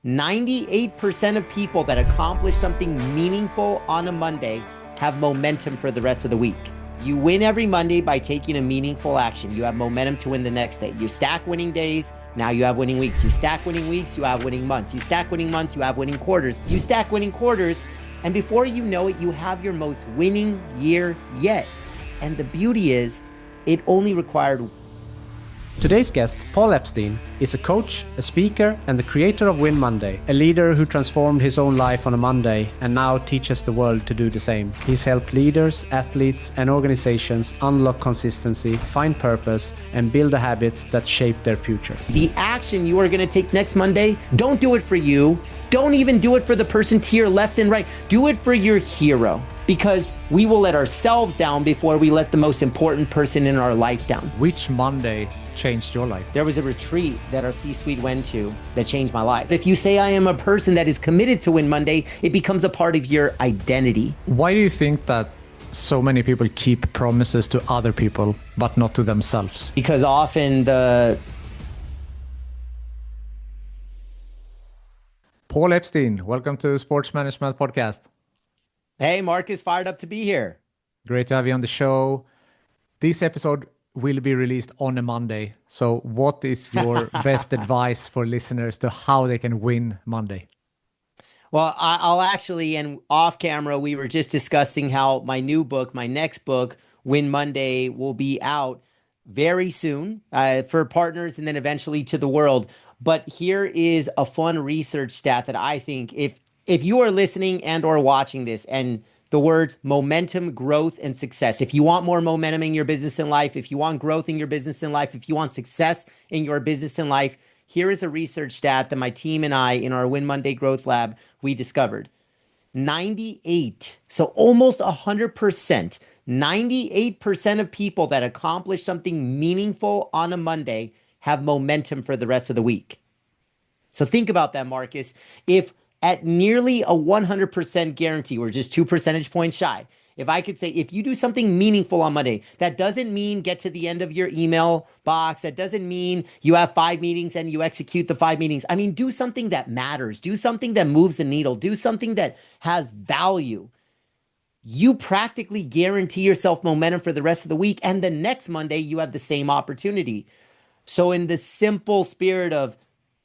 98% of people that accomplish something meaningful on a Monday have momentum for the rest of the week. You win every Monday by taking a meaningful action. You have momentum to win the next day. You stack winning days, now you have winning weeks. You stack winning weeks, you have winning months. You stack winning months, you have winning quarters. You stack winning quarters, and before you know it, you have your most winning year yet. And the beauty is, it only required. Today's guest, Paul Epstein, is a coach, a speaker, and the creator of Win Monday, a leader who transformed his own life on a Monday and now teaches the world to do the same. He's helped leaders, athletes, and organizations unlock consistency, find purpose, and build the habits that shape their future. The action you are going to take next Monday, don't do it for you. Don't even do it for the person to your left and right. Do it for your hero. Because we will let ourselves down before we let the most important person in our life down. Which Monday changed your life? There was a retreat that our C-suite went to that changed my life. If you say I am a person that is committed to Win Monday, it becomes a part of your identity. Why do you think that so many people keep promises to other people, but not to themselves? Because often Paul Epstein, welcome to Sports Management Podcast. Hey, Marcus, fired up to be here. Great to have you on the show. This episode will be released on a Monday. So what is your best advice for listeners to how they can win Monday? Well, I'll actually, and off camera, we were just discussing how my new book, my next book, Win Monday, will be out very soon for partners and then eventually to the world. But here is a fun research stat that I think if you are listening and or watching this and the words momentum, growth, and success, if you want more momentum in your business and life, if you want growth in your business and life, if you want success in your business and life, here is a research stat that my team and I in our Win Monday Growth Lab, we discovered. 98, so almost 100%, 98% of people that accomplish something meaningful on a Monday have momentum for the rest of the week. So think about that, Marcus. If at nearly a 100% guarantee, we're just 2 percentage points shy. If I could say, if you do something meaningful on Monday, that doesn't mean get to the end of your email box. That doesn't mean you have 5 meetings and you execute the 5 meetings. I mean, do something that matters. Do something that moves the needle. Do something that has value. You practically guarantee yourself momentum for the rest of the week. And the next Monday, you have the same opportunity. So in the simple spirit of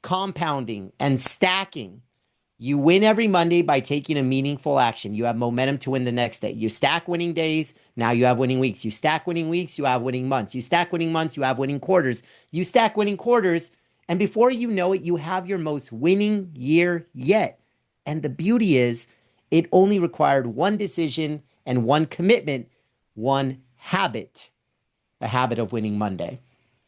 compounding and stacking, you win every Monday by taking a meaningful action. You have momentum to win the next day. You stack winning days, now you have winning weeks. You stack winning weeks, you have winning months. You stack winning months, you have winning quarters. You stack winning quarters, and before you know it, you have your most winning year yet. And the beauty is, it only required one decision and one commitment, one habit, a habit of winning Monday.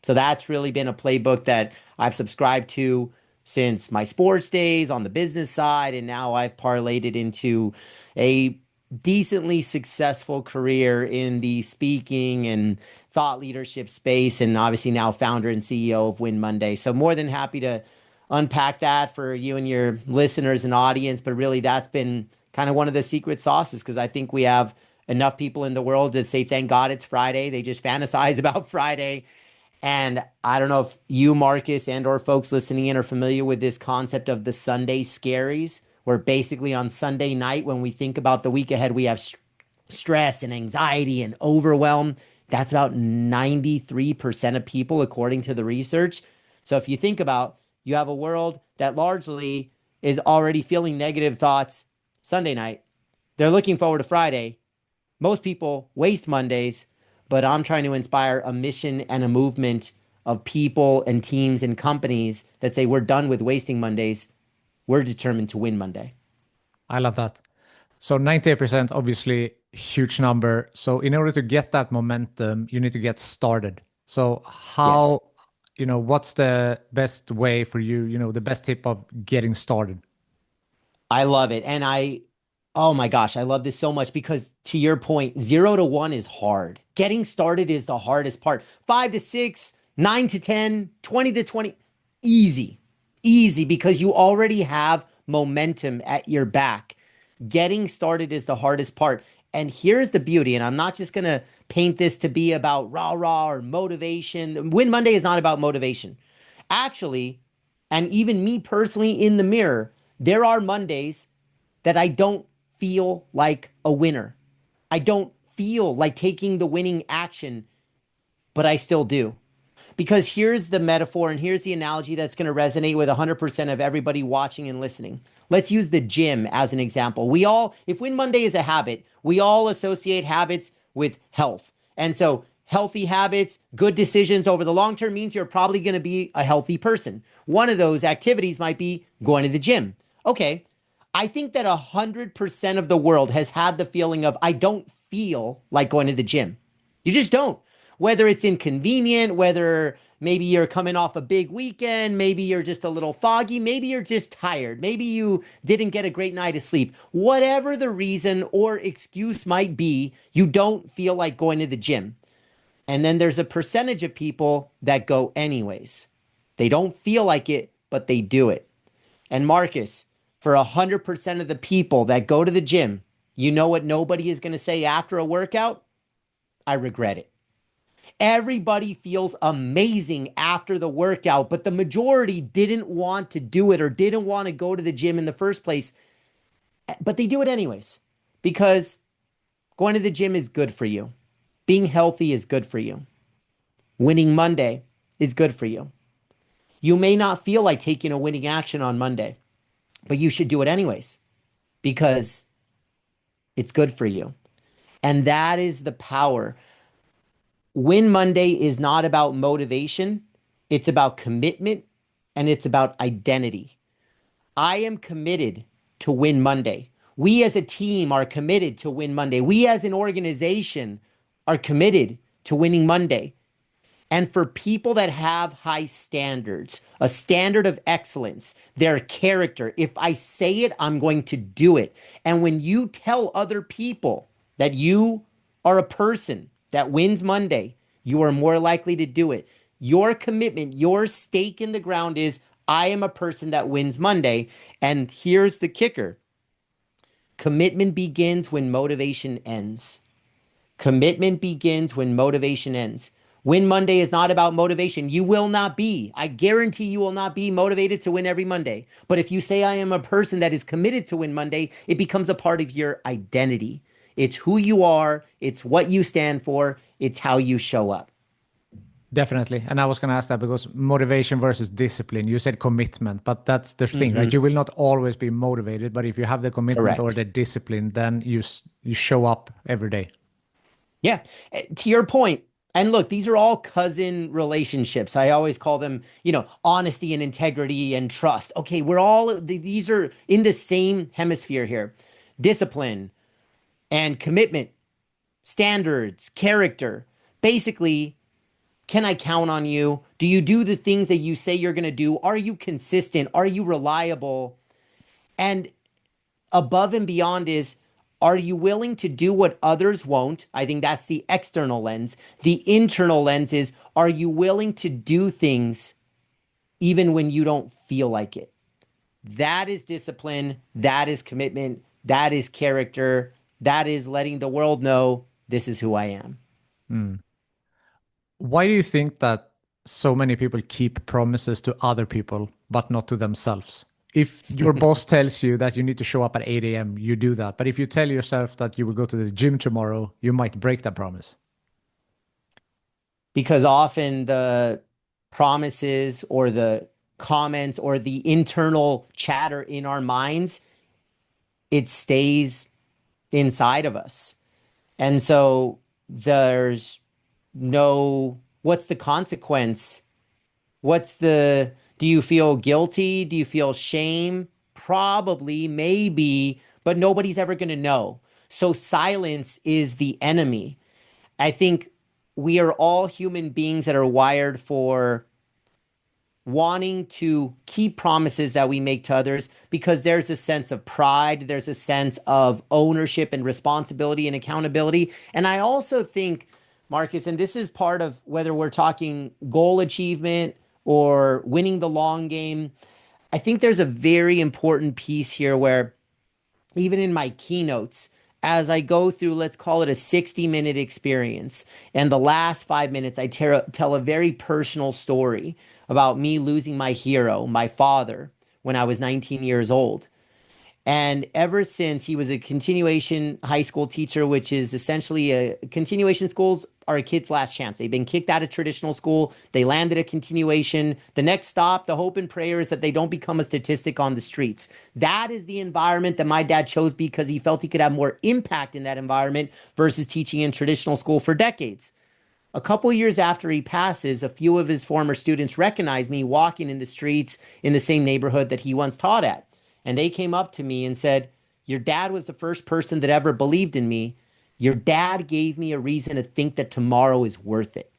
So that's really been a playbook that I've subscribed to since my sports days on the business side, and now I've parlayed it into a decently successful career in the speaking and thought leadership space, and obviously now founder and CEO of Win Monday. So more than happy to unpack that for you and your listeners and audience, but really that's been kind of one of the secret sauces, because I think we have enough people in the world to say, thank God it's Friday. They just fantasize about Friday. And I don't know if you, Marcus, and or folks listening in are familiar with this concept of the Sunday scaries, where basically on Sunday night, when we think about the week ahead, we have stress and anxiety and overwhelm. That's about 93% of people, according to the research. So if you think about, you have a world that largely is already feeling negative thoughts Sunday night. They're looking forward to Friday. Most people waste Mondays. But I'm trying to inspire a mission and a movement of people and teams and companies that say we're done with wasting Mondays. We're determined to win Monday. I love that. So 98%, obviously, huge number. So in order to get that momentum, you need to get started. So how, what's the best way for you, the best tip of getting started? I love it. And oh my gosh, I love this so much, because to your point, 0 to 1 is hard. Getting started is the hardest part. 5 to 6, 9 to 10, 20 to 20, easy, because you already have momentum at your back. Getting started is the hardest part. And here's the beauty, and I'm not just going to paint this to be about rah-rah or motivation. Win Monday is not about motivation. Actually, And even me personally in the mirror, there are Mondays that I don't feel like a winner. I don't feel like taking the winning action, but I still do. Because here's the metaphor and here's the analogy that's going to resonate with 100% of everybody watching and listening. Let's use the gym as an example. We all, if Win Monday is a habit, we all associate habits with health. And so, healthy habits, good decisions over the long term means you're probably going to be a healthy person. One of those activities might be going to the gym. Okay. I think that 100% of the world has had the feeling of, I don't feel like going to the gym. You just don't. Whether it's inconvenient, whether maybe you're coming off a big weekend, maybe you're just a little foggy, maybe you're just tired, maybe you didn't get a great night of sleep. Whatever the reason or excuse might be, you don't feel like going to the gym. And then there's a percentage of people that go anyways. They don't feel like it, but they do it. And Marcus, for 100% of the people that go to the gym, you know what nobody is going to say after a workout? I regret it. Everybody feels amazing after the workout, but the majority didn't want to do it or didn't want to go to the gym in the first place. But they do it anyways because going to the gym is good for you. Being healthy is good for you. Winning Monday is good for you. You may not feel like taking a winning action on Monday, but you should do it anyways because it's good for you. And that is the power. Win Monday is not about motivation, it's about commitment and it's about identity. I am committed to Win Monday. We as a team are committed to Win Monday. We as an organization are committed to winning Monday. And for people that have high standards, a standard of excellence, their character, if I say it, I'm going to do it. And when you tell other people that you are a person that wins Monday, you are more likely to do it. Your commitment, your stake in the ground is I am a person that wins Monday. And here's the kicker. Commitment begins when motivation ends. Commitment begins when motivation ends. Win Monday is not about motivation. You will not be. I guarantee you will not be motivated to win every Monday. But if you say I am a person that is committed to win Monday, it becomes a part of your identity. It's who you are, it's what you stand for, it's how you show up. Definitely. And I was going to ask that because motivation versus discipline, you said commitment, but that's the thing, right? You will not always be motivated, but if you have the commitment or Correct. the discipline, then you show up every day. Yeah. To your point, and look, these are all cousin relationships. I always call them, honesty and integrity and trust. Okay, these are in the same hemisphere here. Discipline and commitment, standards, character. Basically, can I count on you? Do you do the things that you say you're going to do? Are you consistent? Are you reliable? And above and beyond is, are you willing to do what others won't? I think that's the external lens. The internal lens is, are you willing to do things even when you don't feel like it? That is discipline. That is commitment. That is character. That is letting the world know this is who I am. Why do you think that so many people keep promises to other people, but not to themselves? If your boss tells you that you need to show up at 8 a.m., you do that. But if you tell yourself that you will go to the gym tomorrow, you might break that promise. Because often the promises or the comments or the internal chatter in our minds, it stays inside of us. And so there's what's the consequence? Do you feel guilty? Do you feel shame? Probably, maybe, but nobody's ever going to know. So silence is the enemy. I think we are all human beings that are wired for wanting to keep promises that we make to others because there's a sense of pride, there's a sense of ownership and responsibility and accountability. And I also think, Marcus, and this is part of whether we're talking goal achievement or winning the long game, I think there's a very important piece here where even in my keynotes, as I go through, let's call it a 60-minute experience. And the last 5 minutes, I tell a very personal story about me losing my hero, my father, when I was 19 years old. And ever since, he was a continuation high school teacher, which is essentially a continuation schools are a kid's last chance. They've been kicked out of traditional school. They landed a continuation. The next stop, the hope and prayer is that they don't become a statistic on the streets. That is the environment that my dad chose because he felt he could have more impact in that environment versus teaching in traditional school for decades. A couple years after he passes, a few of his former students recognize me walking in the streets in the same neighborhood that he once taught at. And they came up to me and said, "Your dad was the first person that ever believed in me. Your dad gave me a reason to think that tomorrow is worth it."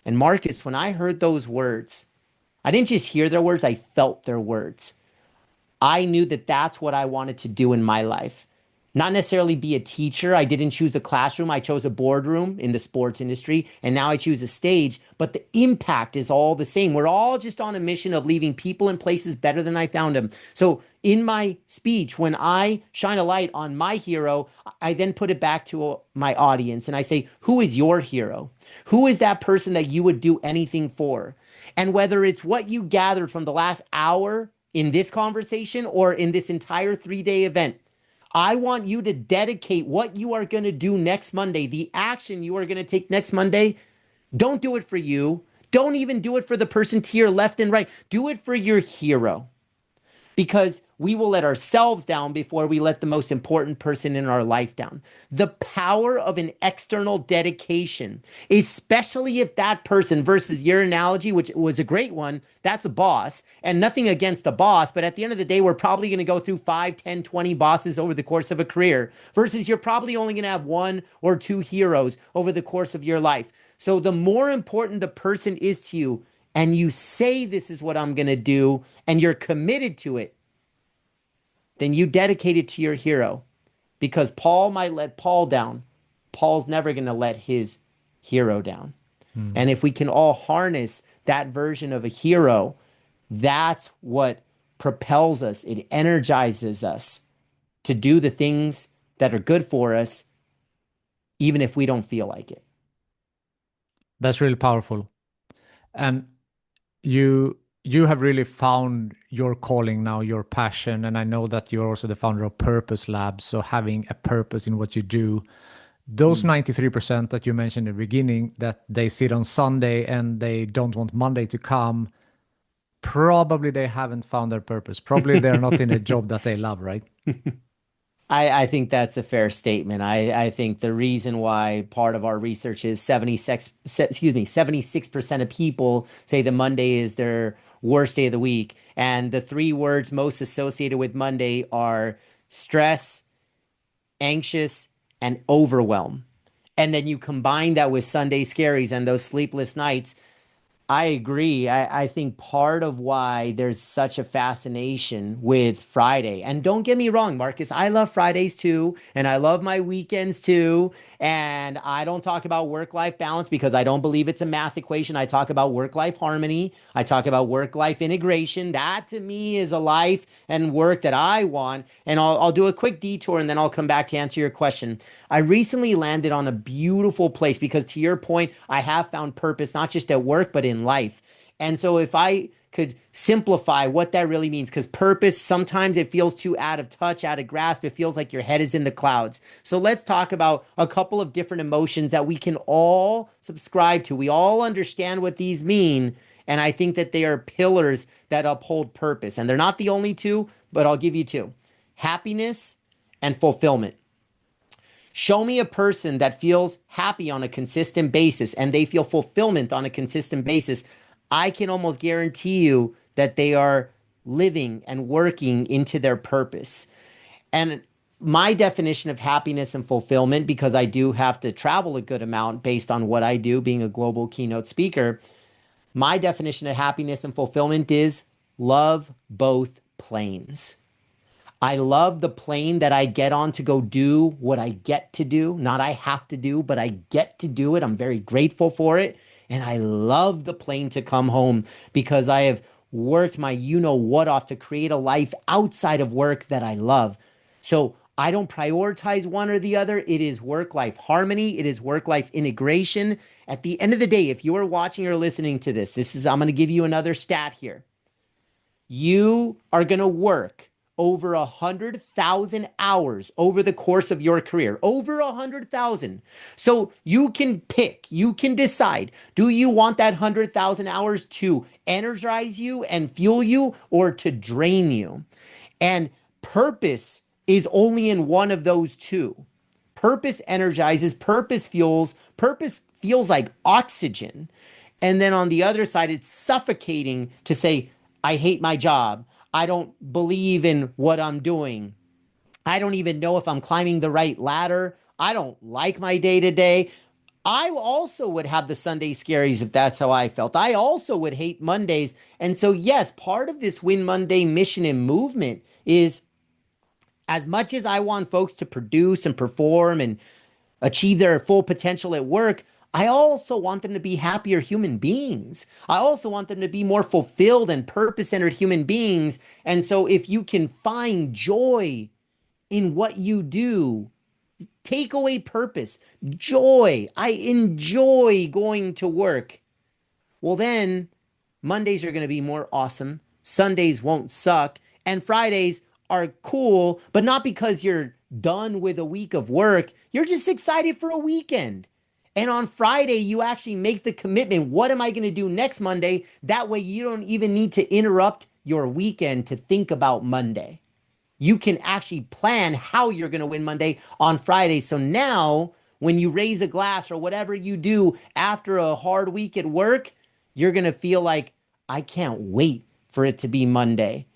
And Marcus, when I heard those words, I didn't just hear their words, I felt their words. I knew that that's what I wanted to do in my life. Not necessarily be a teacher. I didn't choose a classroom. I chose a boardroom in the sports industry. And now I choose a stage. But the impact is all the same. We're all just on a mission of leaving people and places better than I found them. So in my speech, when I shine a light on my hero, I then put it back to my audience and I say, who is your hero? Who is that person that you would do anything for? And whether it's what you gathered from the last hour in this conversation or in this entire 3-day event, I want you to dedicate what you are going to do next Monday, the action you are going to take next Monday. Don't do it for you. Don't even do it for the person to your left and right. Do it for your hero, because we will let ourselves down before we let the most important person in our life down. The power of an external dedication, especially if that person, versus your analogy, which was a great one, that's a boss, and nothing against the boss, but at the end of the day, we're probably going to go through 5, 10, 20 bosses over the course of a career, versus you're probably only going to have 1 or 2 heroes over the course of your life. So the more important the person is to you, and you say, this is what I'm going to do, and you're committed to it, then you dedicate it to your hero. Because Paul might let Paul down. Paul's never going to let his hero down. And if we can all harness that version of a hero, that's what propels us. It energizes us to do the things that are good for us, even if we don't feel like it. That's really powerful. And you have really found your calling now, your passion, and I know that you're also the founder of Purpose Lab, so having a purpose in what you do. Those 93% that you mentioned in the beginning, that they sit on Sunday and they don't want Monday to come, probably they haven't found their purpose. Probably they're not in a job that they love, right? I think that's a fair statement. I think the reason why part of our research is 76% of people say that Monday is their worst day of the week. And the 3 words most associated with Monday are stress, anxious, and overwhelm. And then you combine that with Sunday scaries and those sleepless nights. I agree. I think part of why there's such a fascination with Friday, and don't get me wrong, Marcus, I love Fridays too, and I love my weekends too. And I don't talk about work-life balance because I don't believe it's a math equation. I talk about work-life harmony. I talk about work-life integration. That to me is a life and work that I want. And I'll do a quick detour and then I'll come back to answer your question. I recently landed on a beautiful place because, to your point, I have found purpose not just at work, but in life. And so if I could simplify what that really means, because purpose, sometimes it feels too out of touch, out of grasp. It feels like your head is in the clouds. So let's talk about a couple of different emotions that we can all subscribe to. We all understand what these mean. And I think that they are pillars that uphold purpose. And they're not the only 2, but I'll give you 2: happiness and fulfillment. Show me a person that feels happy on a consistent basis and they feel fulfillment on a consistent basis. I can almost guarantee you that they are living and working into their purpose. And my definition of happiness and fulfillment, because I do have to travel a good amount based on what I do, being a global keynote speaker, my definition of happiness and fulfillment is love both planes. I love the plane that I get on to go do what I get to do. Not I have to do, but I get to do it. I'm very grateful for it. And I love the plane to come home because I have worked my you know what off to create a life outside of work that I love. So I don't prioritize one or the other. It is work-life harmony. It is work-life integration. At the end of the day, if you are watching or listening to this, I'm going to give you another stat here. You are going to work over 100,000 hours over the course of your career, over 100,000. So you can pick, you can decide, do you want that 100,000 hours to energize you and fuel you or to drain you? And purpose is only in one of those two. Purpose energizes, purpose fuels, purpose feels like oxygen. And then on the other side, it's suffocating to say, I hate my job. I don't believe in what I'm doing. I don't even know if I'm climbing the right ladder. I don't like my day to day. I also would have the Sunday scaries if that's how I felt. I also would hate Mondays. And so, yes, part of this Win Monday mission and movement is as much as I want folks to produce and perform and achieve their full potential at work, I also want them to be happier human beings. I also want them to be more fulfilled and purpose centered human beings. And so, if you can find joy in what you do, take away purpose, joy. I enjoy going to work. Well, then Mondays are going to be more awesome. Sundays won't suck. And Fridays are cool, but not because you're done with a week of work. You're just excited for a weekend. And on Friday, you actually make the commitment. What am I going to do next Monday? That way, you don't even need to interrupt your weekend to think about Monday. You can actually plan how you're going to win Monday on Friday. So now, when you raise a glass or whatever you do after a hard week at work, you're going to feel like, I can't wait for it to be Monday.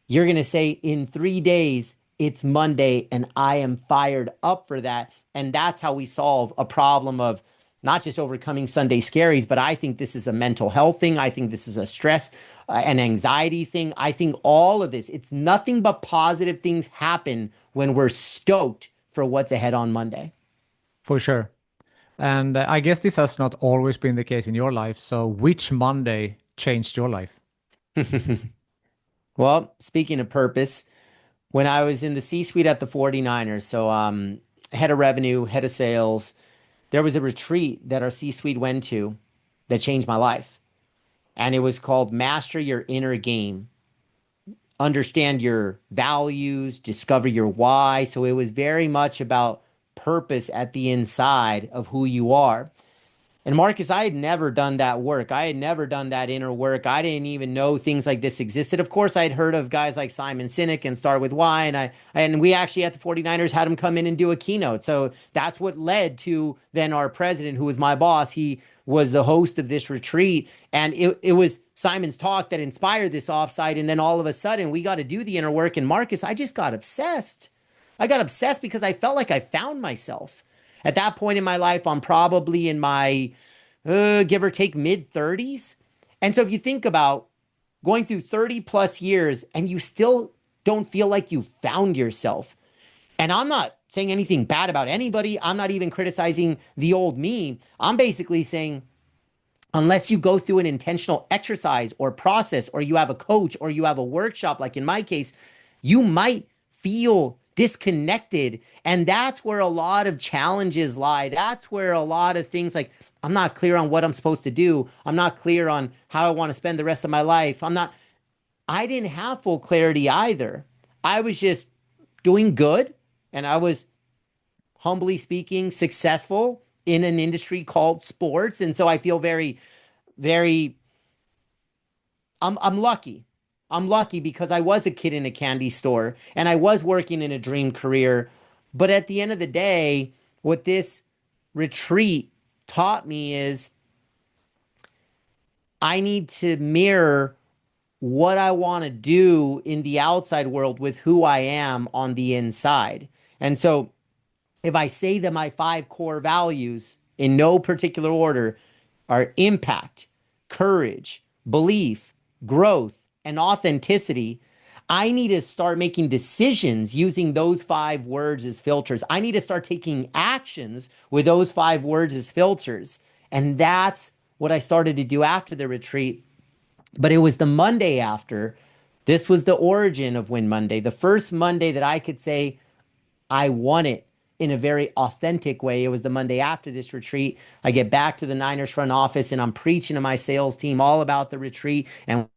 You're going to say, in 3 days, it's Monday, and I am fired up for that. And that's how we solve a problem of not just overcoming Sunday scaries, but I think this is a mental health thing. I think this is a stress and anxiety thing. I think all of this, it's nothing but positive things happen when we're stoked for what's ahead on Monday. For sure. And I guess this has not always been the case in your life. So which Monday changed your life? Well, speaking of purpose, when I was in the C-suite at the 49ers, so head of revenue, head of sales, there was a retreat that our C-suite went to that changed my life. And it was called Master Your Inner Game. Understand your values, discover your why. So it was very much about purpose at the inside of who you are. And Marcus, I had never done that work. I had never done that inner work. I didn't even know things like this existed. Of course, I'd heard of guys like Simon Sinek and Start With Why. And we actually at the 49ers had him come in and do a keynote. So that's what led to then our president, who was my boss. He was the host of this retreat. And it was Simon's talk that inspired this offsite. And then all of a sudden we got to do the inner work. And Marcus, I just got obsessed. I got obsessed because I felt like I found myself. At that point in my life, I'm probably in my, give or take, mid 30s. And so if you think about going through 30 plus years and you still don't feel like you found yourself, and I'm not saying anything bad about anybody, I'm not even criticizing the old me. I'm basically saying, unless you go through an intentional exercise or process, or you have a coach, or you have a workshop, like in my case, you might feel disconnected. And that's where a lot of challenges lie. That's where a lot of things like, I'm not clear on what I'm supposed to do. I'm not clear on how I want to spend the rest of my life. I didn't have full clarity either. I was just doing good. And I was, humbly speaking, successful in an industry called sports. And so I feel very, very, I'm lucky. I'm lucky because I was a kid in a candy store and I was working in a dream career. But at the end of the day, what this retreat taught me is I need to mirror what I want to do in the outside world with who I am on the inside. And so if I say that my 5 core values in no particular order are impact, courage, belief, growth, and authenticity, I need to start making decisions using those 5 words as filters. I need to start taking actions with those 5 words as filters. And that's what I started to do after the retreat. But it was the Monday after. This was the origin of Win Monday. The first Monday that I could say, I won it in a very authentic way. It was the Monday after this retreat. I get back to the Niners front office and I'm preaching to my sales team all about the retreat. And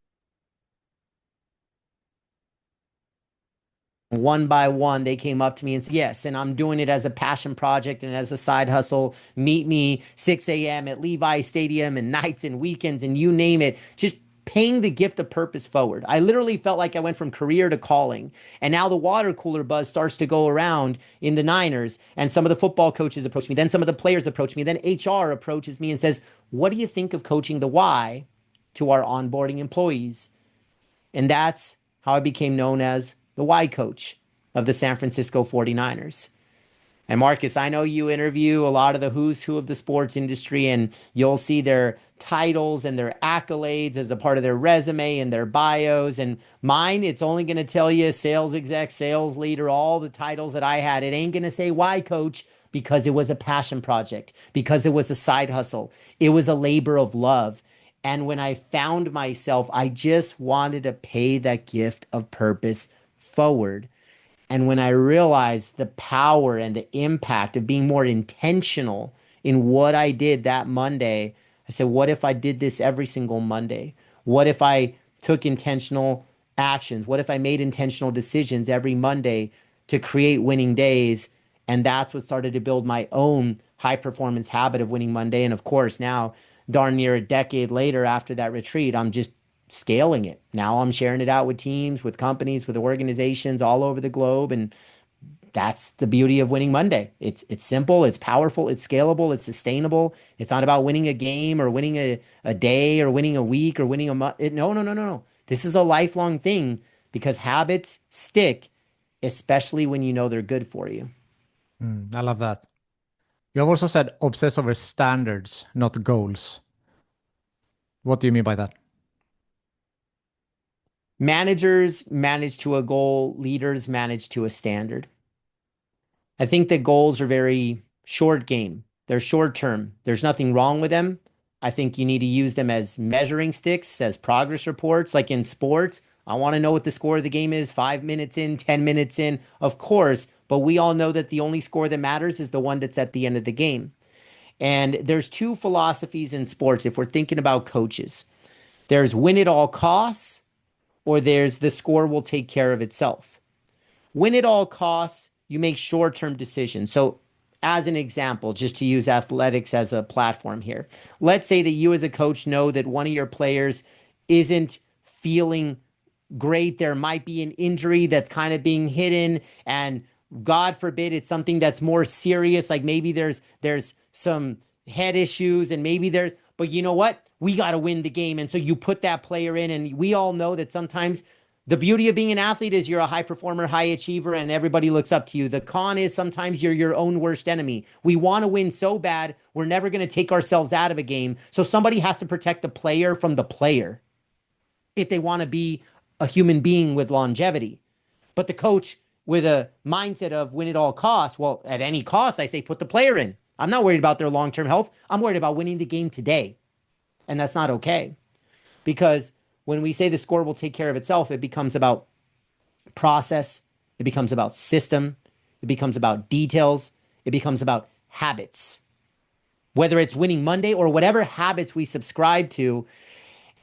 one by one, they came up to me and said, yes, and I'm doing it as a passion project and as a side hustle. Meet me 6 a.m. at Levi Stadium and nights and weekends and you name it. Just paying the gift of purpose forward. I literally felt like I went from career to calling. And now the water cooler buzz starts to go around in the Niners. And some of the football coaches approach me. Then some of the players approach me. Then HR approaches me and says, what do you think of coaching the why to our onboarding employees? And that's how I became known as the Y coach of the San Francisco 49ers. And Marcus, I know you interview a lot of the who's who of the sports industry, and you'll see their titles and their accolades as a part of their resume and their bios. And mine, it's only going to tell you sales exec, sales leader, all the titles that I had. It ain't going to say why coach because it was a passion project, because it was a side hustle. It was a labor of love. And when I found myself, I just wanted to pay that gift of purpose forward. And when I realized the power and the impact of being more intentional in what I did that Monday, I said, what if I did this every single Monday? What if I took intentional actions? What if I made intentional decisions every Monday to create winning days? And that's what started to build my own high performance habit of winning Monday. And of course, now, darn near a decade later after that retreat, I'm just scaling it. Now I'm sharing it out with teams, with companies, with organizations all over the globe. And that's the beauty of winning Monday. It's simple, it's powerful, it's scalable, it's sustainable. It's not about winning a game or winning a day or winning a week or winning a month. No, no, no, no, no. This is a lifelong thing because habits stick, especially when you know they're good for you. I love that. You have also said obsess over standards, not goals. What do you mean by that? Managers manage to a goal, leaders manage to a standard. I think that goals are very short game. They're short term. There's nothing wrong with them. I think you need to use them as measuring sticks, as progress reports. Like in sports, I want to know what the score of the game is 5 minutes in, 10 minutes in, of course. But we all know that the only score that matters is the one that's at the end of the game. And there's two philosophies in sports if we're thinking about coaches. There's win at all costs, or there's the score will take care of itself. Win at all costs, you make short term decisions. So, as an example, just to use athletics as a platform here, let's say that you as a coach know that one of your players isn't feeling great. There might be an injury that's kind of being hidden, and God forbid it's something that's more serious. Like maybe there's some head issues, and maybe there's. But you know what? We got to win the game, and so you put that player in, and we all know that sometimes the beauty of being an athlete is you're a high performer, high achiever, and everybody looks up to you. The con is sometimes you're your own worst enemy. We want to win so bad, we're never going to take ourselves out of a game. So somebody has to protect the player from the player if they want to be a human being with longevity. But the coach with a mindset of win at all costs, well, at any cost, I say put the player in. I'm not worried about their long-term health. I'm worried about winning the game today. And that's not okay. Because when we say the score will take care of itself, it becomes about process, it becomes about system, it becomes about details, it becomes about habits. Whether it's winning Monday or whatever habits we subscribe to,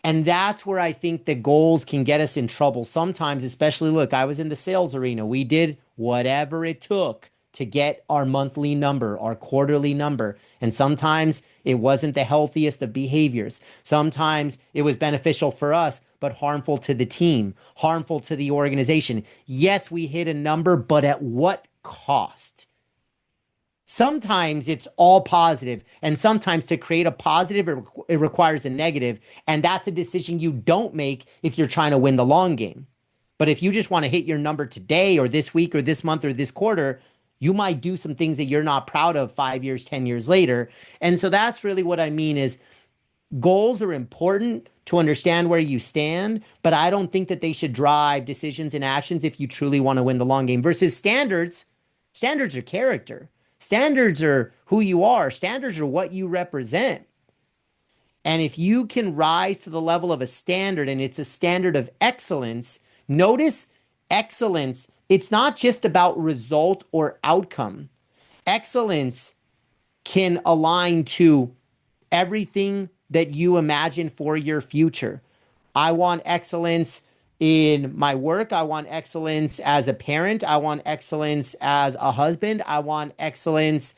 and that's where I think the goals can get us in trouble sometimes, especially look, I was in the sales arena. We did whatever it took to get our monthly number, our quarterly number. And sometimes it wasn't the healthiest of behaviors. Sometimes it was beneficial for us, but harmful to the team, harmful to the organization. Yes, we hit a number, but at what cost? Sometimes it's all positive, and sometimes to create a positive, it requires a negative, and that's a decision you don't make if you're trying to win the long game. But if you just want to hit your number today or this week or this month or this quarter, you might do some things that you're not proud of 5 years, 10 years later. And so that's really what I mean is goals are important to understand where you stand, but I don't think that they should drive decisions and actions if you truly want to win the long game versus standards. Standards are character. Standards are who you are. Standards are what you represent. And if you can rise to the level of a standard and it's a standard of excellence, notice Excellence, it's not just about result or outcome. Excellence can align to everything that you imagine for your future. I want excellence in my work. I want excellence as a parent. I want excellence as a husband. I want excellence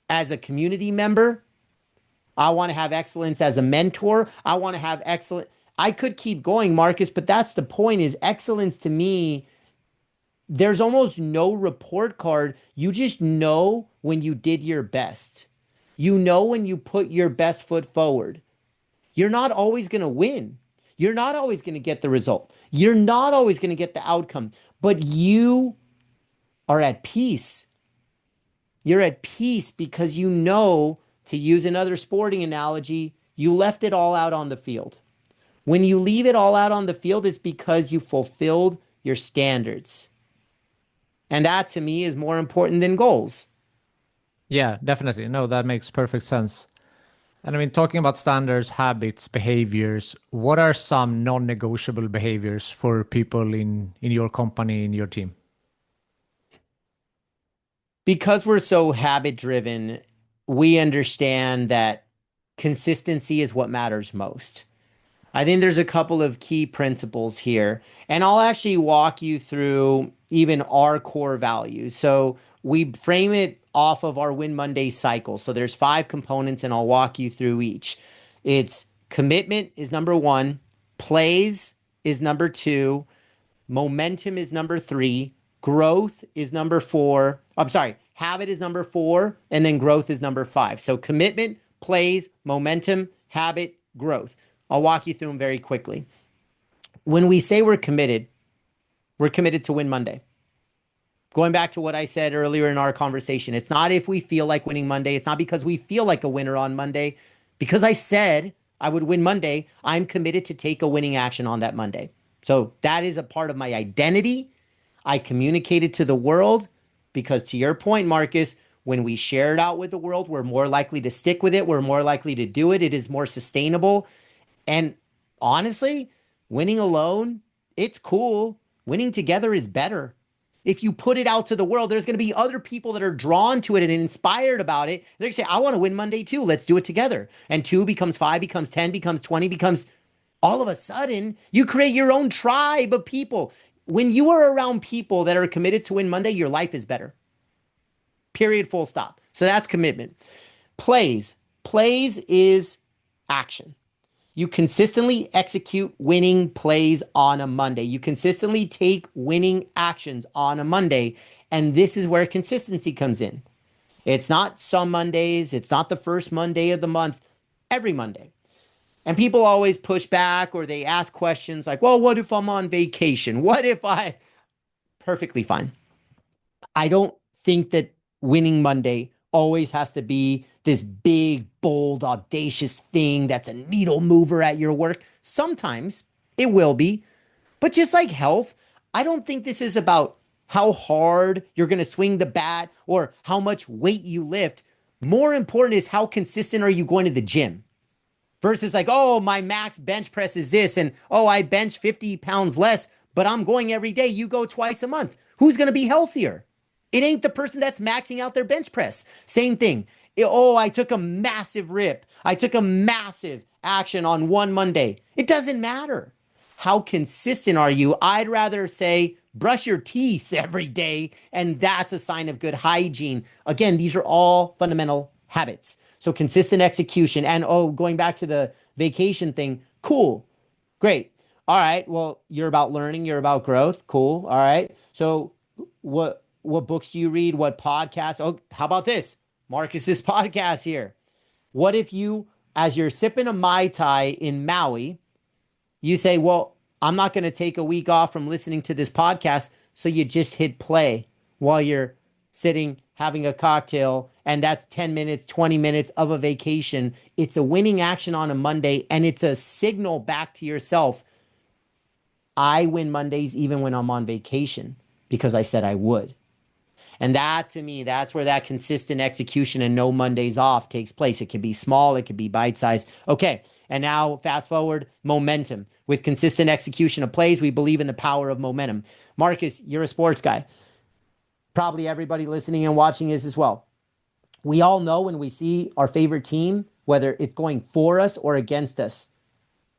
as a community member. I want to have excellence as a mentor. I want to have excellence. I could keep going, Marcus, but that's the point is excellence to me. There's almost no report card. You just know when you did your best. You know when you put your best foot forward. You're not always going to win. You're not always going to get the result. You're not always going to get the outcome, but you are at peace. You're at peace because you know, to use another sporting analogy, you left it all out on the field. When you leave it all out on the field, it's because you fulfilled your standards. And that to me is more important than goals. Yeah, definitely. No, that makes perfect sense. And I mean, talking about standards, habits, behaviors, what are some non-negotiable behaviors for people in your company, in your team? Because we're so habit driven, we understand that consistency is what matters most. I think there's a couple of key principles here, and I'll actually walk you through even our core values. So we frame it off of our Win Monday cycle. So there's 5 components, and I'll walk you through each. It's commitment is number 1, plays is number 2, momentum is number 3, growth is number 4. I'm sorry, habit is number 4, and then growth is number 5. So commitment, plays, momentum, habit, growth. I'll walk you through them very quickly. When we say we're committed to Win Monday. Going back to what I said earlier in our conversation, it's not if we feel like winning Monday. It's not because we feel like a winner on Monday. Because I said I would win Monday, I'm committed to take a winning action on that Monday. So that is a part of my identity. I communicate it to the world because, to your point, Marcus, when we share it out with the world, we're more likely to stick with it. We're more likely to do it. It is more sustainable. And honestly, winning alone, it's cool. Winning together is better. If you put it out to the world, there's going to be other people that are drawn to it and inspired about it. They're going to say, I want to win Monday too. Let's do it together. And 2 becomes 5, becomes 10, becomes 20, becomes all of a sudden, you create your own tribe of people. When you are around people that are committed to Win Monday, your life is better. Period, full stop. So that's commitment. Plays. Plays is action. You consistently execute winning plays on a Monday. You consistently take winning actions on a Monday. And this is where consistency comes in. It's not some Mondays. It's not the first Monday of the month. Every Monday. And people always push back or they ask questions like, well, what if I'm on vacation? What if I... Perfectly fine. I don't think that winning Monday always has to be this big, bold, audacious thing that's a needle mover at your work. Sometimes it will be. But just like health, I don't think this is about how hard you're going to swing the bat or how much weight you lift. More important is how consistent are you going to the gym versus like, oh, my max bench press is this. And oh, I bench 50 pounds less, but I'm going every day. You go twice a month. Who's going to be healthier? It ain't the person that's maxing out their bench press. Same thing. Oh, I took a massive rip. I took a massive action on one Monday. It doesn't matter. How consistent are you? I'd rather say brush your teeth every day, and that's a sign of good hygiene. Again, these are all fundamental habits. So consistent execution. And oh, going back to the vacation thing, cool. Great. All right. Well, you're about learning, you're about growth. Cool. All right. So what books do you read? What podcasts? Oh, how about this? Marcus's podcast here. What if you, as you're sipping a Mai Tai in Maui, you say, well, I'm not going to take a week off from listening to this podcast. So you just hit play while you're sitting having a cocktail. And that's 10 minutes, 20 minutes of a vacation. It's a winning action on a Monday. And it's a signal back to yourself. I win Mondays even when I'm on vacation because I said I would. And that to me, that's where that consistent execution and no Mondays off takes place. It can be small, it could be bite sized. Okay. And now fast forward momentum. With consistent execution of plays, we believe in the power of momentum. Marcus, you're a sports guy. Probably everybody listening and watching is as well. We all know when we see our favorite team, whether it's going for us or against us,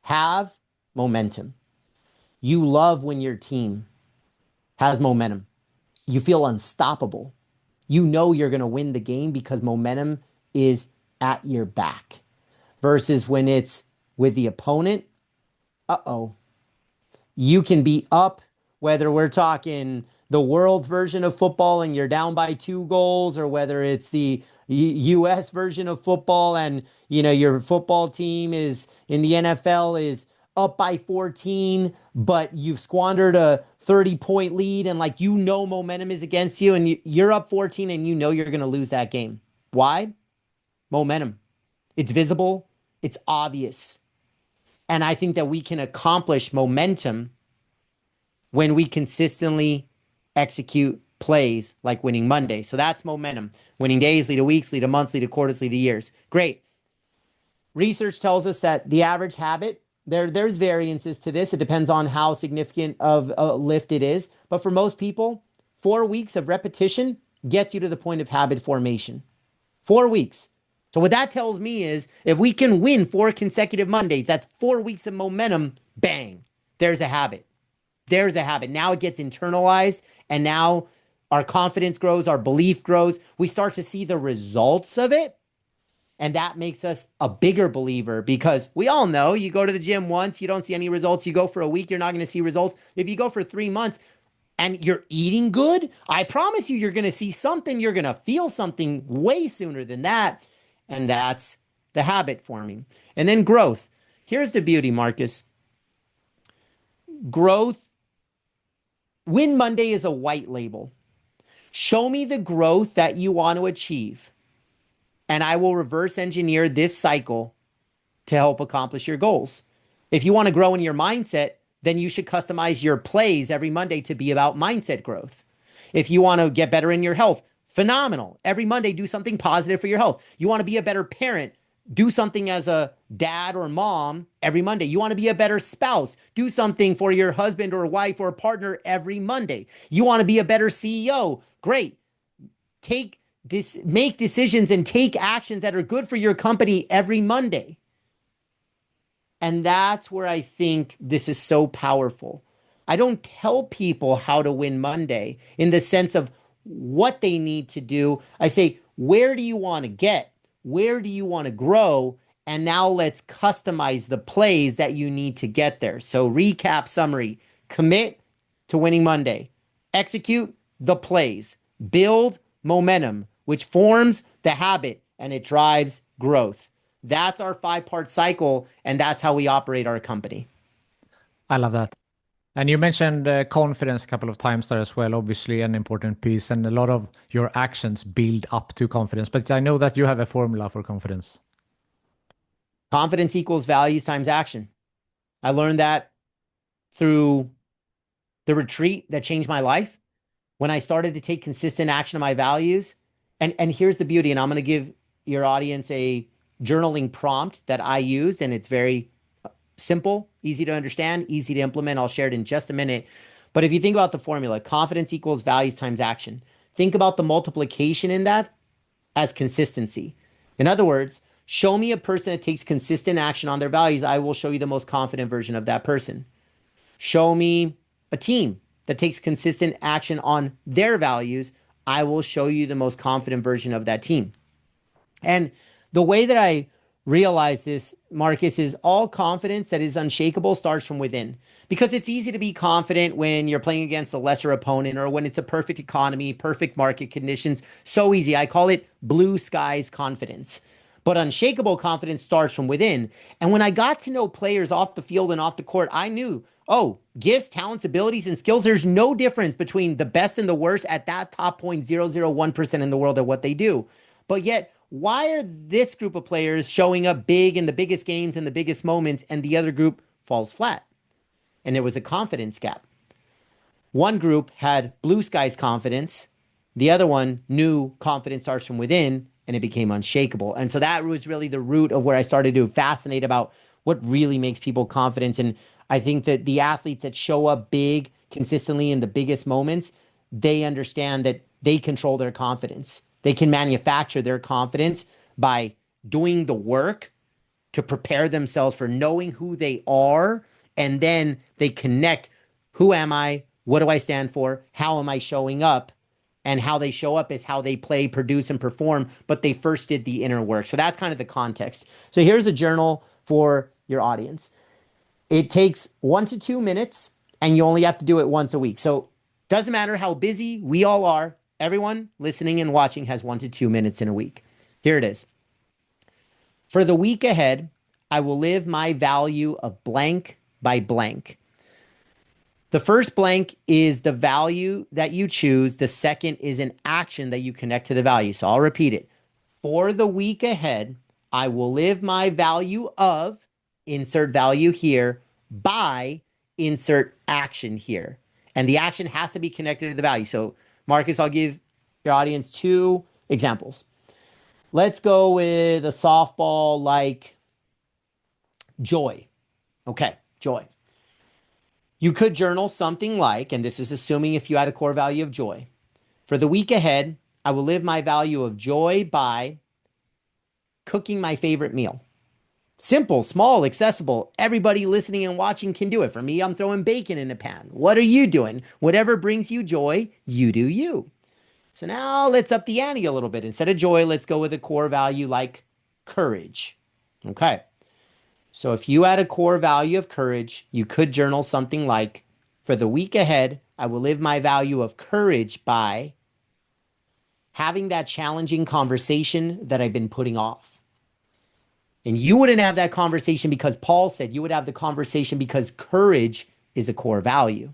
have momentum. You love when your team has momentum. You feel unstoppable. You know you're going to win the game because momentum is at your back. Versus when it's with the opponent, uh-oh, you can be up, whether we're talking the world's version of football and you're down by 2 goals, or whether it's the US version of football and your football team is in the NFL is up by 14, but you've squandered a 30-point lead and momentum is against you and you're up 14 and you're going to lose that game. Why? Momentum. It's visible, it's obvious. And I think that we can accomplish momentum when we consistently execute plays like winning Monday. So that's momentum. Winning days lead to weeks, lead to months, lead to quarters, lead to years. Great. Research tells us that the average habit, there's variances to this. It depends on how significant of a lift it is. But for most people, 4 weeks of repetition gets you to the point of habit formation. 4 weeks. So what that tells me is if we can win 4 consecutive Mondays, that's 4 weeks of momentum, bang, there's a habit. There's a habit. Now it gets internalized and now our confidence grows, our belief grows. We start to see the results of it. And that makes us a bigger believer because we all know you go to the gym once, you don't see any results. You go for a week, you're not going to see results. If you go for 3 months and you're eating good, I promise you're going to see something. You're going to feel something way sooner than that. And that's the habit forming. And then growth. Here's the beauty, Marcus. Growth. Win Monday is a white label. Show me the growth that you want to achieve, and I will reverse engineer this cycle to help accomplish your goals. If you want to grow in your mindset, then you should customize your plays every Monday to be about mindset growth. If you want to get better in your health, phenomenal. Every Monday, do something positive for your health. You want to be a better parent, do something as a dad or mom every Monday. You want to be a better spouse, do something for your husband or wife or partner every Monday. You want to be a better CEO, great. Make decisions and take actions that are good for your company every Monday. And that's where I think this is so powerful. I don't tell people how to win Monday in the sense of what they need to do. I say, where do you want to get? Where do you want to grow? And now let's customize the plays that you need to get there. So recap, summary, commit to winning Monday, execute the plays, build momentum, which forms the habit and it drives growth. That's our 5-part cycle. And that's how we operate our company. I love that. And you mentioned confidence a couple of times there as well, obviously an important piece. And a lot of your actions build up to confidence. But I know that you have a formula for confidence. Confidence equals values times action. I learned that through the retreat that changed my life. When I started to take consistent action on my values. And here's the beauty, and I'm going to give your audience a journaling prompt that I use, and it's very simple, easy to understand, easy to implement. I'll share it in just a minute. But if you think about the formula, confidence equals values times action. Think about the multiplication in that as consistency. In other words, show me a person that takes consistent action on their values. I will show you the most confident version of that person. Show me a team that takes consistent action on their values. I will show you the most confident version of that team. And the way that I realize this, Marcus, is all confidence that is unshakable starts from within. Because it's easy to be confident when you're playing against a lesser opponent or when it's a perfect economy, perfect market conditions. So easy. I call it blue skies confidence. But unshakable confidence starts from within. And when I got to know players off the field and off the court, I knew, gifts, talents, abilities, and skills, there's no difference between the best and the worst at that top 0.001% in the world at what they do. But yet, why are this group of players showing up big in the biggest games and the biggest moments and the other group falls flat? And there was a confidence gap. One group had blue skies confidence The other one knew confidence starts from within and it became unshakable. And so that was really the root of where I started to fascinate about what really makes people confidence. And I think that the athletes that show up big consistently in the biggest moments, they understand that they control their confidence. They can manufacture their confidence by doing the work to prepare themselves for knowing who they are. And then they connect, who am I? What do I stand for? How am I showing up? And how they show up is how they play, produce, and perform. But they first did the inner work. So that's kind of the context. So here's a journal for your audience. It takes 1 to 2 minutes, and you only have to do it once a week. So doesn't matter how busy we all are. Everyone listening and watching has 1 to 2 minutes in a week. Here it is. For the week ahead, I will live my value of blank by blank. The first blank is the value that you choose. The second is an action that you connect to the value. So I'll repeat it. For the week ahead, I will live my value of, insert value here, by, insert action here. And the action has to be connected to the value. So Marcus, I'll give your audience 2 examples. Let's go with a softball like joy. Okay, joy. You could journal something like, and this is assuming if you had a core value of joy. For the week ahead, I will live my value of joy by cooking my favorite meal. Simple, small, accessible. Everybody listening and watching can do it. For me, I'm throwing bacon in a pan. What are you doing? Whatever brings you joy, you do you. So now let's up the ante a little bit. Instead of joy, let's go with a core value like courage. Okay. So if you had a core value of courage, you could journal something like, for the week ahead, I will live my value of courage by having that challenging conversation that I've been putting off. And you wouldn't have that conversation because Paul said, you would have the conversation because courage is a core value.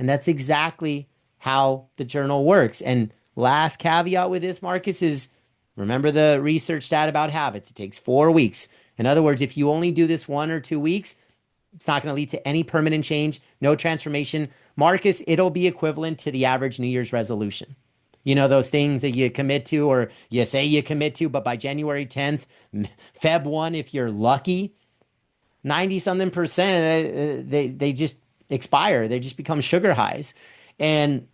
And that's exactly how the journal works. And last caveat with this, Marcus, is remember the research stat about habits. It takes 4 weeks. In other words, if you only do this 1 or 2 weeks, it's not going to lead to any permanent change, no transformation. Marcus, it'll be equivalent to the average New Year's resolution. You know, those things that you commit to or you say you commit to, but by January 10th, Feb 1, if you're lucky, 90 something percent, they just expire. They just become sugar highs. And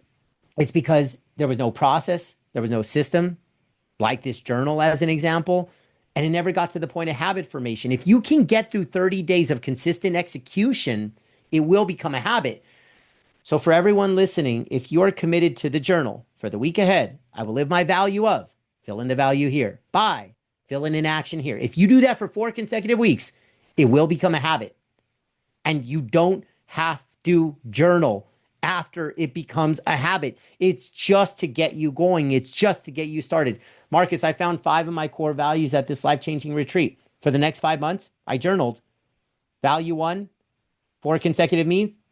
it's because there was no process, there was no system, like this journal as an example, and it never got to the point of habit formation. If you can get through 30 days of consistent execution, it will become a habit. So for everyone listening, if you are committed to the journal for the week ahead, I will live my value of, fill in the value here, by, fill in an action here. If you do that for 4 consecutive weeks, it will become a habit. And you don't have to journal after it becomes a habit. It's just to get you going. It's just to get you started. Marcus, I found 5 of my core values at this life-changing retreat. For the next 5 months, I journaled. Value 1, 4 consecutive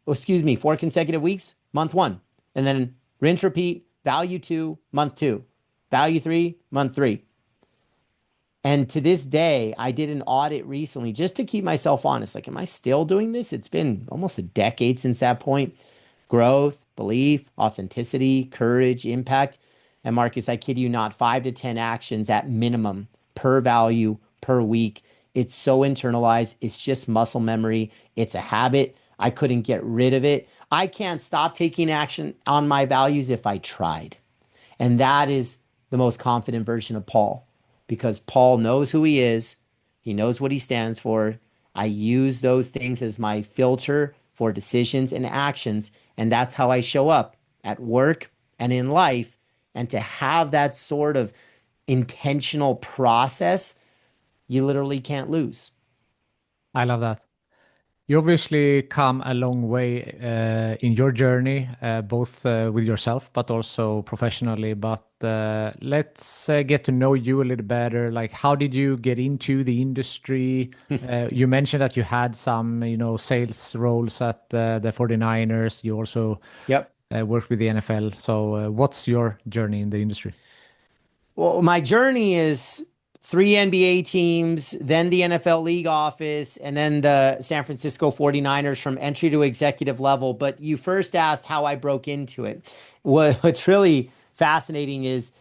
4 consecutive weeks, month 1. And then rinse, repeat, value 2, month 2. Value 3, month 3. And to this day, I did an audit recently just to keep myself honest. Like, am I still doing this? It's been almost a decade since that point. Growth, belief, authenticity, courage, impact. And Marcus, I kid you not, 5 to 10 actions at minimum per value per week. It's so internalized. It's just muscle memory. It's a habit. I couldn't get rid of it. I can't stop taking action on my values if I tried. And that is the most confident version of Paul, because Paul knows who he is. He knows what he stands for. I use those things as my filter for decisions and actions. And that's how I show up at work and in life. And to have that sort of intentional process, you literally can't lose. I love that. You obviously come a long way in your journey, both with yourself, but also professionally. But let's get to know you a little better. Like, how did you get into the industry? You mentioned that you had some, sales roles at the 49ers. You also Yep. worked with the NFL. So what's your journey in the industry? Well, my journey is 3 NBA teams, then the NFL league office, and then the San Francisco 49ers from entry to executive level. But you first asked how I broke into it. What's really fascinating is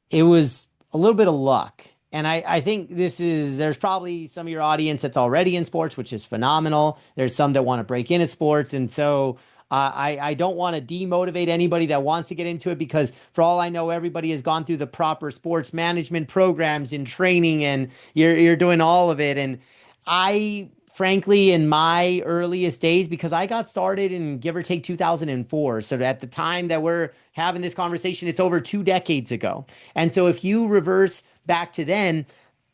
it was a little bit of luck. And I think there's probably some of your audience that's already in sports, which is phenomenal. There's some that want to break into sports. And so I don't want to demotivate anybody that wants to get into it because for all I know, everybody has gone through the proper sports management programs and training and you're doing all of it. And I frankly, in my earliest days, because I got started in give or take 2004. So at the time that we're having this conversation, it's over 2 decades ago. And so if you reverse back to then,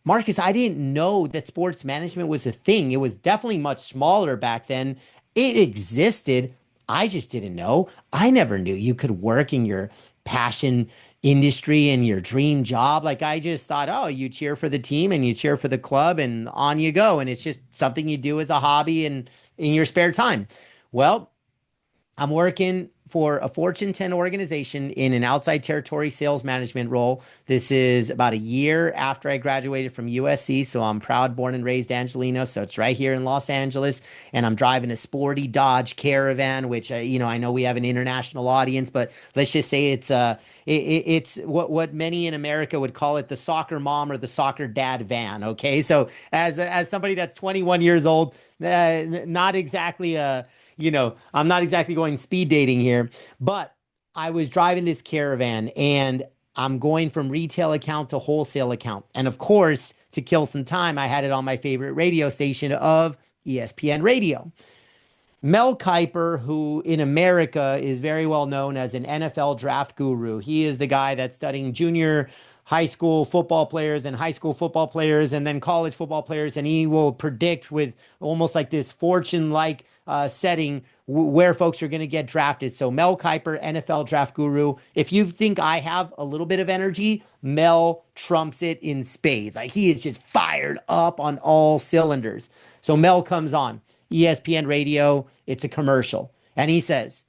Marcus, I didn't know that sports management was a thing. It was definitely much smaller back then. It existed. I just didn't know. I never knew you could work in your passion industry and your dream job. Like I just thought, oh, you cheer for the team and you cheer for the club and on you go. And it's just something you do as a hobby and in your spare time. Well, I'm working for a Fortune 10 organization in an outside territory sales management role. This is about a year after I graduated from USC. So I'm proud, born and raised Angelino. So it's right here in Los Angeles. And I'm driving a sporty Dodge Caravan, which, I know we have an international audience, but let's just say it's what many in America would call it the soccer mom or the soccer dad van. Okay. So as somebody that's 21 years old, not exactly I'm not exactly going speed dating here, but I was driving this caravan and I'm going from retail account to wholesale account. And of course, to kill some time, I had it on my favorite radio station of ESPN Radio. Mel Kiper, who in America is very well known as an NFL draft guru. He is the guy that's studying junior high school football players and high school football players and then college football players. And he will predict with almost like this fortune like setting where folks are going to get drafted. So Mel Kiper, NFL draft guru. If you think I have a little bit of energy, Mel trumps it in spades. Like he is just fired up on all cylinders. So Mel comes on ESPN radio. It's a commercial. And he says,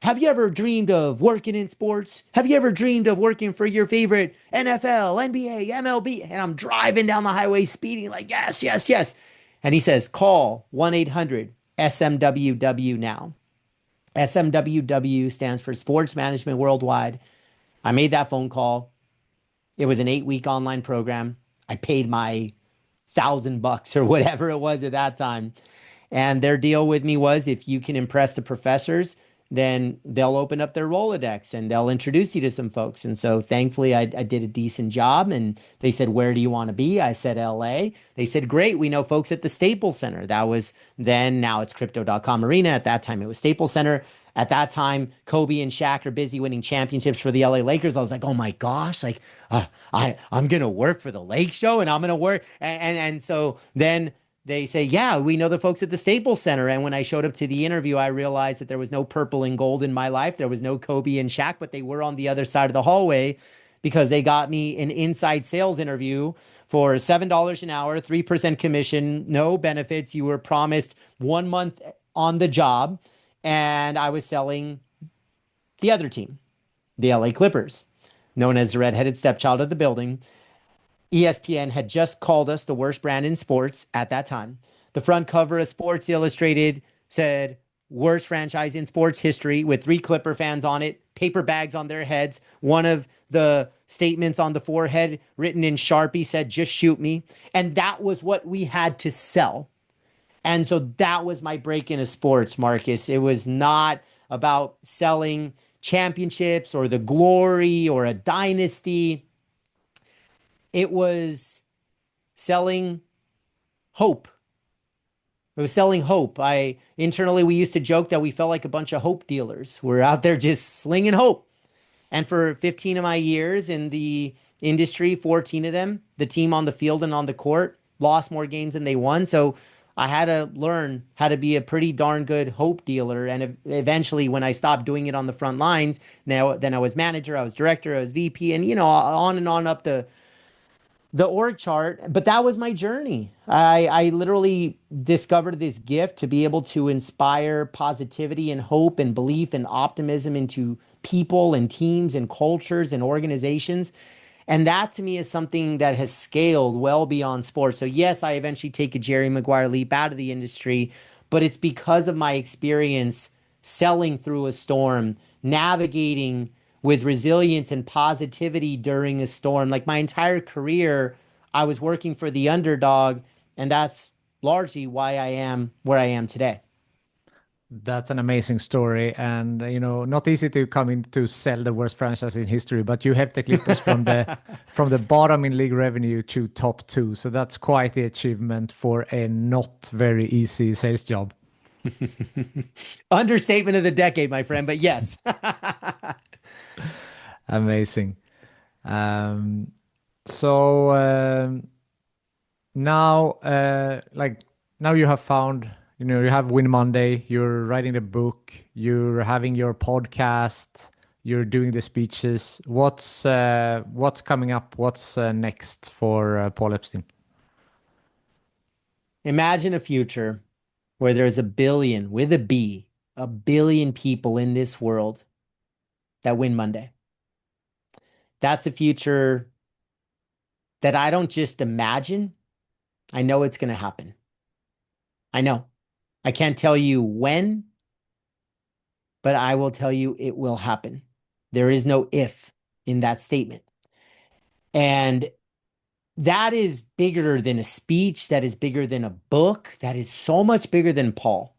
have you ever dreamed of working in sports? Have you ever dreamed of working for your favorite NFL, NBA, MLB? And I'm driving down the highway speeding like, yes, yes, yes. And he says, call 1-800 SMWW now. SMWW stands for Sports Management Worldwide. I made that phone call. It was an 8-week online program. I paid my $1,000 or whatever it was at that time. And their deal with me was if you can impress the professors, then they'll open up their Rolodex and they'll introduce you to some folks. And so thankfully I did a decent job and they said, where do you want to be? I said, LA. They said, great. We know folks at the Staples Center. That was then, now it's crypto.com arena. At that time, it was Staples Center. At that time, Kobe and Shaq are busy winning championships for the LA Lakers. I was like, oh my gosh, like I'm going to work for the Lake Show and I'm going to work. And so then they say, yeah, we know the folks at the Staples Center. And when I showed up to the interview, I realized that there was no purple and gold in my life. There was no Kobe and Shaq, but they were on the other side of the hallway because they got me an inside sales interview for $7 an hour, 3% commission, no benefits. You were promised 1 month on the job. And I was selling the other team, the LA Clippers, known as the redheaded stepchild of the building. ESPN had just called us the worst brand in sports at that time. The front cover of Sports Illustrated said, worst franchise in sports history with 3 Clipper fans on it, paper bags on their heads. One of the statements on the forehead written in Sharpie said, just shoot me. And that was what we had to sell. And so that was my break into sports, Marcus. It was not about selling championships or the glory or a dynasty. It was selling hope. It was selling hope. Internally, we used to joke that we felt like a bunch of hope dealers. We're out there just slinging hope. And for 15 of my years in the industry, 14 of them, the team on the field and on the court lost more games than they won. So I had to learn how to be a pretty darn good hope dealer. And eventually, when I stopped doing it on the front lines, then I was manager, I was director, I was VP, and on and on up the org chart. But that was my journey. I literally discovered this gift to be able to inspire positivity and hope and belief and optimism into people and teams and cultures and organizations. And that to me is something that has scaled well beyond sports. So yes, I eventually take a Jerry Maguire leap out of the industry, but it's because of my experience selling through a storm, navigating with resilience and positivity during a storm. Like my entire career, I was working for the underdog, and that's largely why I am where I am today. That's an amazing story, and not easy to come in to sell the worst franchise in history, but you helped the Clippers from the bottom in league revenue to top two. So that's quite the achievement for a not very easy sales job. Understatement of the decade, my friend, but yes. Amazing. Um, so now, now you have found, you have Win Monday, you're writing the book, you're having your podcast, you're doing the speeches. What's coming up? What's next for Paul Epstein? Imagine a future where there's a billion, with a B, a billion people in this world that win Monday. That's a future that I don't just imagine. I know it's going to happen. I know. I can't tell you when, but I will tell you it will happen. There is no if in that statement. And that is bigger than a speech. That is bigger than a book. That is so much bigger than Paul.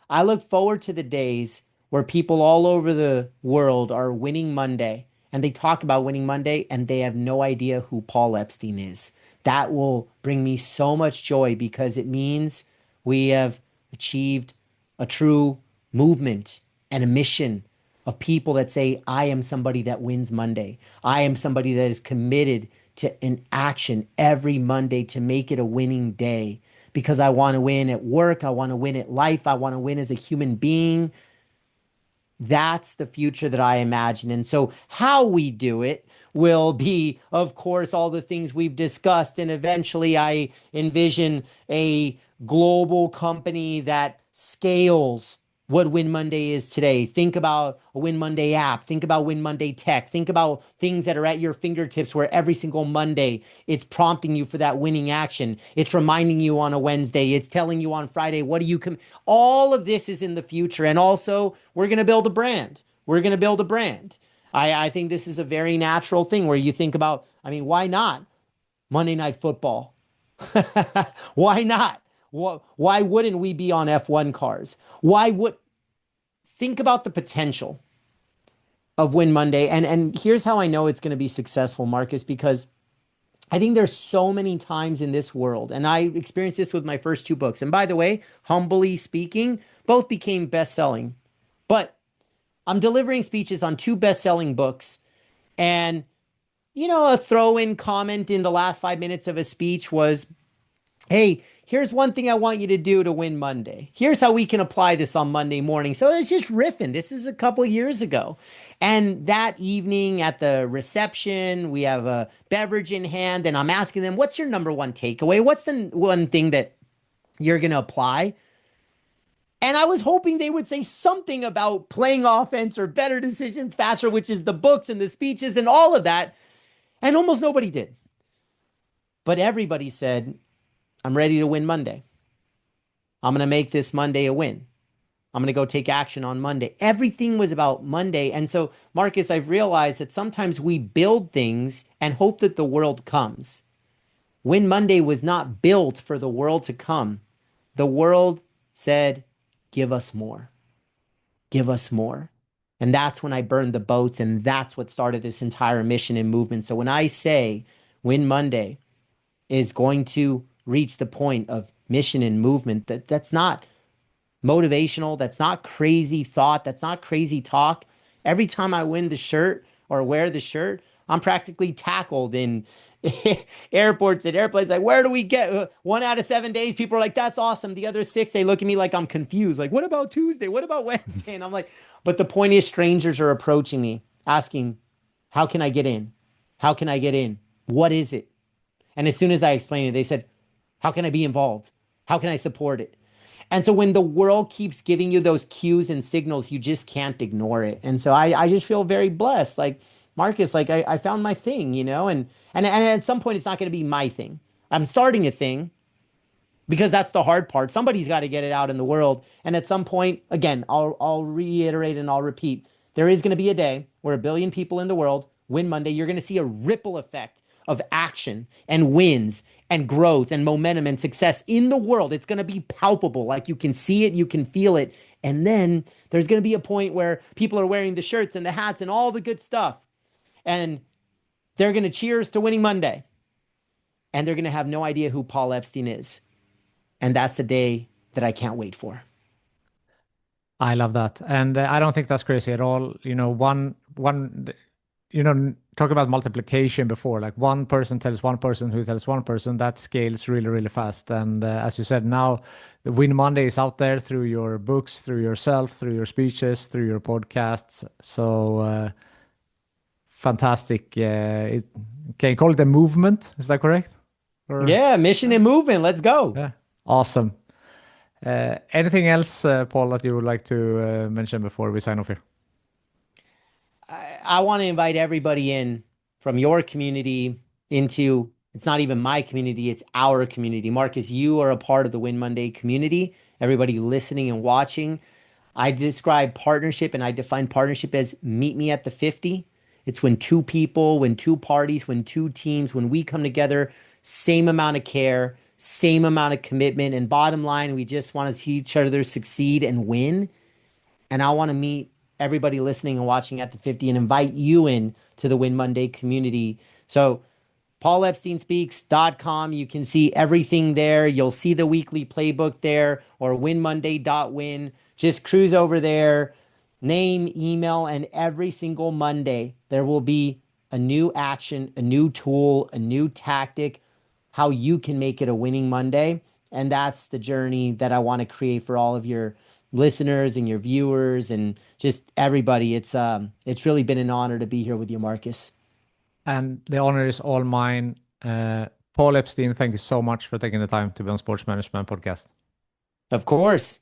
I look forward to the days where people all over the world are winning Monday and they talk about winning Monday and they have no idea who Paul Epstein is. That will bring me so much joy because it means we have achieved a true movement and a mission of people that say, I am somebody that wins Monday. I am somebody that is committed to an action every Monday to make it a winning day because I want to win at work. I want to win at life. I want to win as a human being. That's the future that I imagine. And so, how we do it will be, of course, all the things we've discussed. And eventually, I envision a global company that scales what Win Monday is today. Think about a Win Monday app. Think about Win Monday tech. Think about things that are at your fingertips where every single Monday it's prompting you for that winning action. It's reminding you on a Wednesday. It's telling you on Friday, what do you all of this is in the future. And also, we're going to build a brand. We're going to build a brand. I think this is a very natural thing where you think about, I mean, why not Monday Night Football? Why not? Why wouldn't we be on F1 cars? Why would think about the potential of Win Monday? And here's how I know it's going to be successful, Marcus, because I think there's so many times in this world, and I experienced this with my first two books. And by the way, humbly speaking, both became best-selling. But I'm delivering speeches on two best-selling books, and a throw-in comment in the last 5 minutes of a speech was, hey, here's one thing I want you to do to win Monday. Here's how we can apply this on Monday morning. So it's just riffing. This is a couple years ago. And that evening at the reception, we have a beverage in hand, and I'm asking them, what's your number one takeaway? What's the one thing that you're going to apply? And I was hoping they would say something about playing offense or better decisions faster, which is the books and the speeches and all of that. And almost nobody did. But everybody said, I'm ready to win Monday. I'm going to make this Monday a win. I'm going to go take action on Monday. Everything was about Monday. And so, Marcus, I've realized that sometimes we build things and hope that the world comes. Win Monday was not built for the world to come. The world said, give us more. Give us more. And that's when I burned the boats. And that's what started this entire mission and movement. So when I say Win Monday is going to reach the point of mission and movement, that's not motivational. That's not crazy thought. That's not crazy talk. Every time I win the shirt or wear the shirt, I'm practically tackled in airports and airplanes. Like, where do we get 1 out of 7 days? People are like, that's awesome. The other 6, they look at me like I'm confused. Like, what about Tuesday? What about Wednesday? And I'm like, but the point is, strangers are approaching me asking, how can I get in? How can I get in? What is it? And as soon as I explained it, they said, how can I be involved? How can I support it? And so when the world keeps giving you those cues and signals, you just can't ignore it. And so I just feel very blessed. Like, Marcus, like I found my thing, and at some point it's not going to be my thing. I'm starting a thing because that's the hard part. Somebody's got to get it out in the world. And at some point, again, I'll reiterate and I'll repeat. there is going to be a day where a billion people in the world win Monday. You're going to see a ripple effect of action and wins and growth and momentum and success in the world. It's going to be palpable. Like you can see it, you can feel it. And then there's going to be a point where people are wearing the shirts and the hats and all the good stuff. And they're going to cheers to winning Monday. And they're going to have no idea who Paul Epstein is. And that's the day that I can't wait for. I love that, and I don't think that's crazy at all. One, talk about multiplication before. Like one person tells one person who tells one person, that scales really, really fast. And as you said, now the Win Monday is out there through your books, through yourself, through your speeches, through your podcasts. So fantastic. Can you call it a movement? Is that correct? Or Yeah, mission and movement. Let's go. yeah, awesome. Anything else, Paul, that you would like to mention before we sign off here? I want to invite everybody in from your community into it's not even my community, it's our community. Marcus, you are a part of the Win Monday community. Everybody listening and watching, I describe partnership and I define partnership as meet me at the 50. It's when two people, when two parties, when two teams, when we come together, same amount of care, same amount of commitment. And bottom line, we just want to see each other succeed and win. And I want to meet everybody listening and watching at the 50 and invite you in to the Win Monday community. So paulepsteinspeaks.com. You can see everything there. You'll see the weekly playbook there or winmonday.win. Just cruise over there, name, email, and every single Monday there will be a new action, a new tool, a new tactic, how you can make it a winning Monday. And that's the journey that I want to create for all of your listeners and your viewers and just everybody. It's really been an honor to be here with you, Marcus. And the honor is all mine. Paul Epstein, thank you so much for taking the time to be on Sports Management Podcast. Of course.